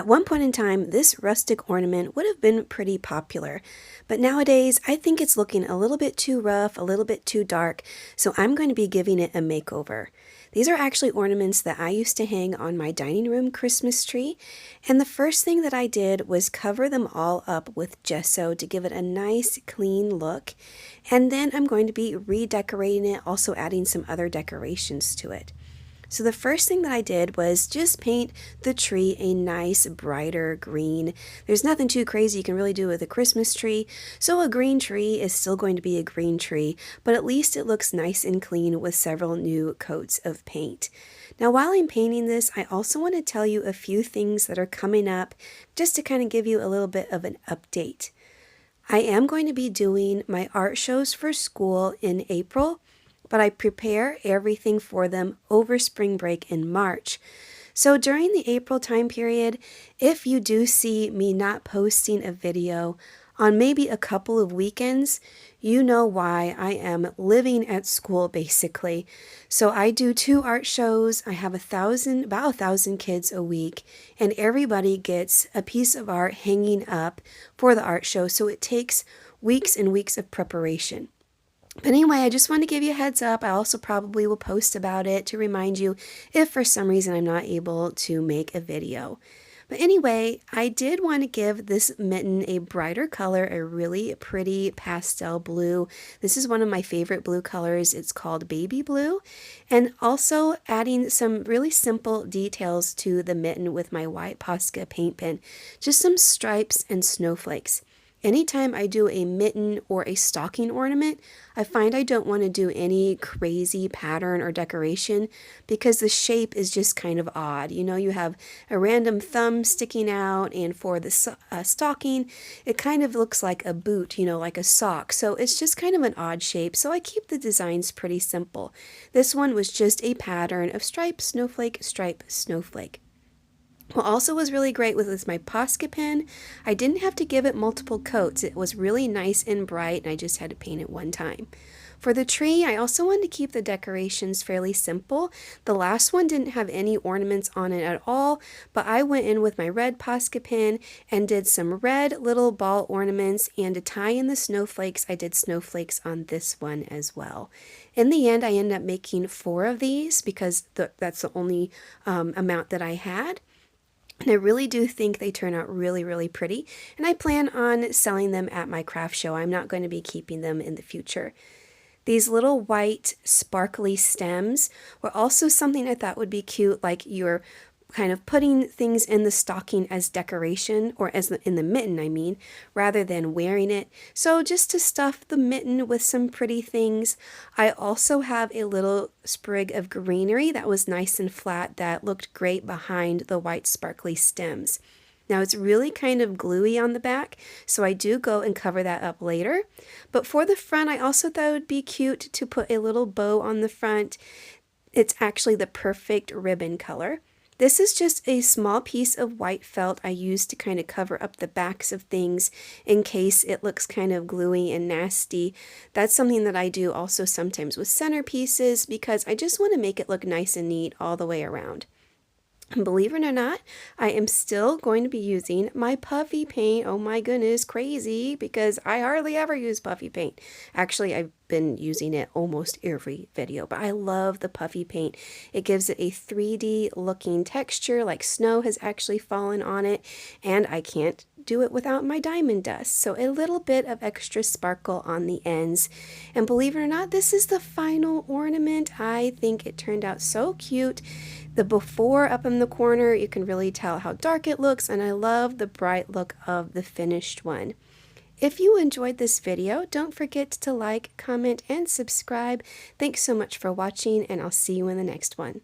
At one point in time, this rustic ornament would have been pretty popular, but nowadays I think it's looking a little bit too rough, a little bit too dark, so I'm going to be giving it a makeover. These are actually ornaments that I used to hang on my dining room Christmas tree, and the first thing that I did was cover them all up with gesso to give it a nice clean look, and then I'm going to be redecorating it, also adding some other decorations to it. So the first thing that I did was just paint the tree a nice brighter green. There's nothing too crazy you can really do with a Christmas tree, so a green tree is still going to be a green tree, but at least it looks nice and clean with several new coats of paint. Now while I'm painting this, I also want to tell you a few things that are coming up just to kind of give you a little bit of an update. I am going to be doing my art shows for school in April, but I prepare everything for them over spring break in March. So during the April time period, if you do see me not posting a video on maybe a couple of weekends, you know why. I am living at school basically. So I do 2 art shows. I have about 1,000 kids a week, and everybody gets a piece of art hanging up for the art show. So it takes weeks and weeks of preparation. But anyway, I just want to give you a heads up. I also probably will post about it to remind you if for some reason I'm not able to make a video. But anyway, I did want to give this mitten a brighter color, a really pretty pastel blue. This is one of my favorite blue colors. It's called baby blue. And also adding some really simple details to the mitten with my white POSCA paint pen. Just some stripes and snowflakes. Anytime I do a mitten or a stocking ornament, I find I don't want to do any crazy pattern or decoration because the shape is just kind of odd. You know, you have a random thumb sticking out, and for the stocking, it kind of looks like a boot, you know, like a sock. So it's just kind of an odd shape. So I keep the designs pretty simple. This one was just a pattern of stripe, snowflake, stripe, snowflake. What also was really great with my POSCA pen, I didn't have to give it multiple coats. It was really nice and bright, and I just had to paint it one time. For the tree, I also wanted to keep the decorations fairly simple. The last one didn't have any ornaments on it at all, but I went in with my red POSCA pen and did some red little ball ornaments, and to tie in the snowflakes, I did snowflakes on this one as well. In the end, I ended up making 4 of these because that's the only amount that I had. And I really do think they turn out really, really pretty. And I plan on selling them at my craft show. I'm not going to be keeping them in the future. These little white sparkly stems were also something I thought would be cute, like you're kind of putting things in the stocking as decoration, or in the mitten, I mean, rather than wearing it. So just to stuff the mitten with some pretty things. I also have a little sprig of greenery that was nice and flat that looked great behind the white sparkly stems. Now it's really kind of gluey on the back, so I do go and cover that up later. But for the front, I also thought it would be cute to put a little bow on the front. It's actually the perfect ribbon color. This is just a small piece of white felt I used to kind of cover up the backs of things in case it looks kind of gluey and nasty. That's something that I do also sometimes with centerpieces because I just want to make it look nice and neat all the way around. And believe it or not, I am still going to be using my puffy paint. Oh my goodness, crazy, because I hardly ever use puffy paint. Actually, I've been using it almost every video, but I love the puffy paint. It gives it a 3D looking texture, like snow has actually fallen on it, and I can't do it without my diamond dust. So a little bit of extra sparkle on the ends. And believe it or not, this is the final ornament. I think it turned out so cute. The before up in the corner, you can really tell how dark it looks, and I love the bright look of the finished one. If you enjoyed this video, don't forget to like, comment, and subscribe. Thanks so much for watching, and I'll see you in the next one.